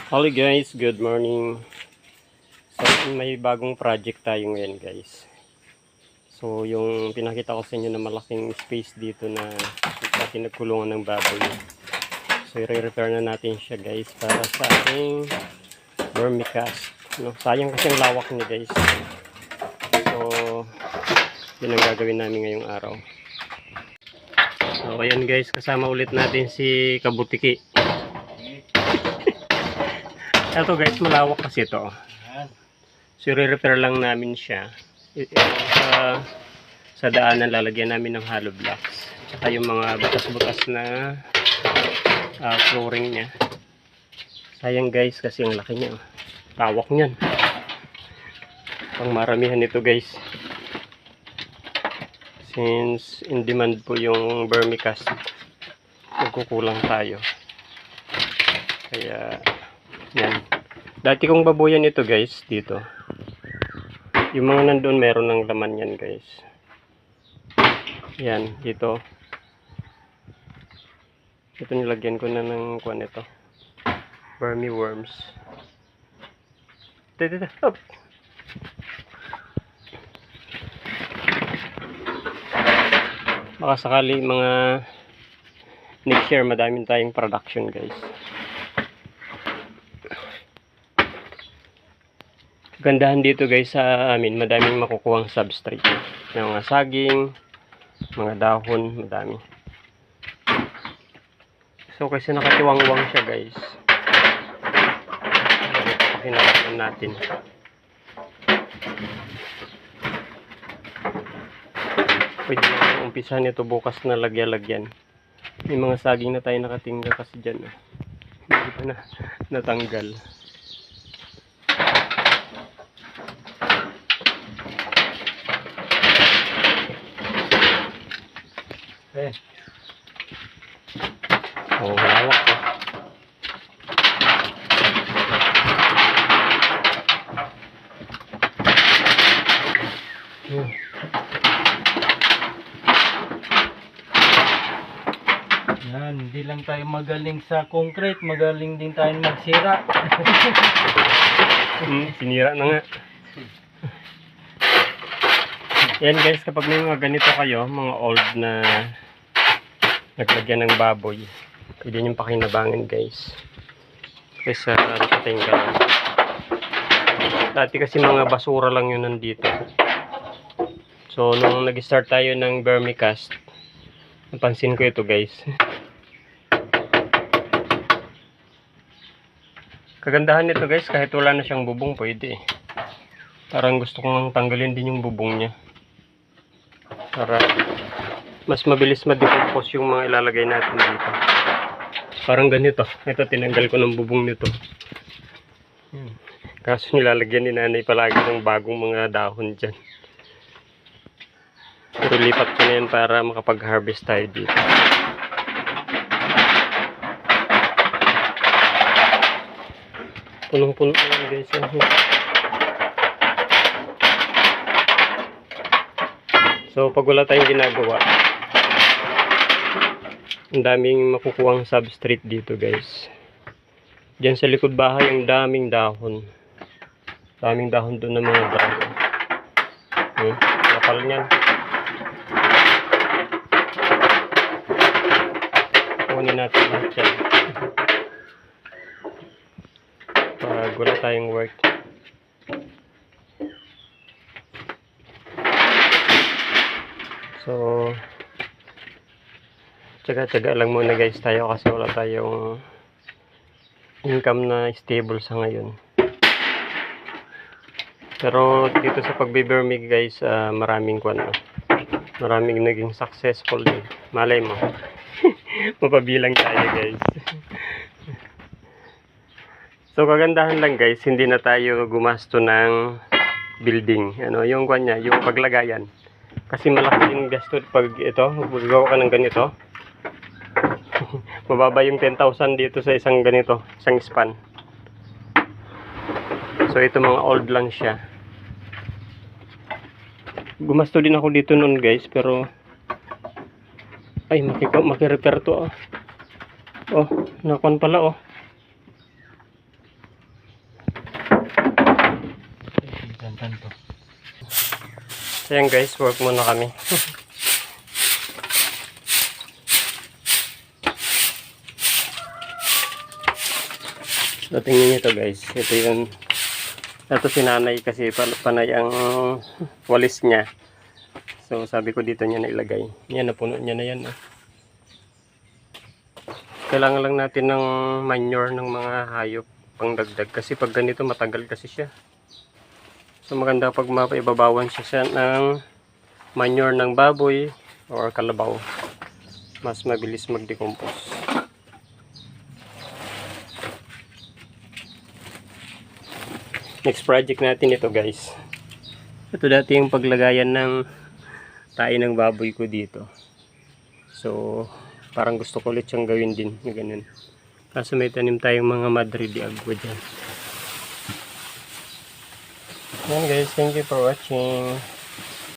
Hello guys, good morning. So may bagong project tayo ngayon guys. So yung pinakita ko sa inyo na malaking space dito na dati nagkulungan ng baboy. So i-repair na natin siya guys para sa ating vermicast. No, sayang kasi ang lawak niya guys. So yun ang gagawin namin ngayong araw. So ayan guys, kasama ulit natin si Kabutiki. Ito guys, malawak kasi ito. So i-repair lang namin siya. Sa daanan lalagyan namin ng hollow blocks. Tsaka yung mga butas-butas na flooring niya. Sayang guys kasi ang laki niya. Lawak niyan. Pang maramihan ito guys. Since in demand po yung vermicast, magkukulang tayo. Kaya yan. Dati kong babuyan ito guys dito. Yung mga nandun meron ng laman yan guys. Yan dito. Ito nilagyan ko na ng kuwan ito. Vermi worms. Dito. Up. Baka sakali mga next year madaming tayong production guys. Gandahan dito guys sa amin, madaming makukuhang substrate. Mga saging, mga dahon, madami. So kasi nakatiwang-wang siya guys. Pakinalaman natin. Pwede na umpisahan ito bukas na lagyan-lagyan. May mga saging na tayo nakatingga kasi dyan. Hindi pa na natanggal. Oh, lawak po. Yan, hindi lang tayo magaling sa concrete, magaling din tayo magsira. Sinira na nga. Yan guys, kapag may mga ganito kayo, mga old na naglagyan ng baboy, pwede niyong pakinabangan guys. Kasi nakatinggal. Dati kasi mga basura lang yun nandito. So nung nag-start tayo ng vermicast, napansin ko ito guys. Kagandahan nito guys, kahit wala na siyang bubong pwede. Parang gusto kong tanggalin din yung bubong niya. Para mas mabilis ma-decompose yung mga ilalagay natin dito. Parang ganito. Ito, tinanggal ko ng bubong nito. Kaso nilalagyan ni nanay palagi ng bagong mga dahon dyan. Pero lipat ko na yan para makapag-harvest tayo dito. Punong-puno yan guys. So pag wala tayong ginagawa, ang daming makukuhang substrate dito guys. Diyan sa likod bahay ang daming dahon. Daming dahon doon ng mga dahon. Kapal niyan. Kunin natin lahat yan. Pag wala tayong work. So tsaga-tsaga lang muna guys tayo kasi wala tayong income na stable sa ngayon. Pero dito sa pagbe-vermi guys, maraming maraming naging successful din. Malay mo. Mapabilang tayo guys. So kagandahan lang guys, hindi na tayo gumasto ng building. Yung kanya, yung paglagayan. Kasi malaki yung gasto pag ito, magagawa ka ng ganito. Mababa yung 10,000 dito sa isang ganito, isang span. So ito mga old lang siya. Gumasto din ako dito noon guys, pero ay maki-repair to. Oh, nakon pala oh. Tantan to. So yan guys, work muna kami. So tingnan nyo to guys. Ito yung ito si nanay kasi panay ang walis niya. So sabi ko dito niya na ilagay. Yan, napuno niya na yan. Kailangan lang natin ng manure ng mga hayop pang dagdag. Kasi pag ganito matagal kasi siya. So maganda pag mapaibabawan siya ng manure ng baboy or kalabaw. Mas mabilis mag-decompose. Next project natin ito guys. Ito dati yung paglagayan ng tae ng baboy ko dito. So parang gusto ko ulit siyang gawin din. Ganun. Kaso may tanim tayong mga Madrid de agua dyan. Yan guys, thank you for watching.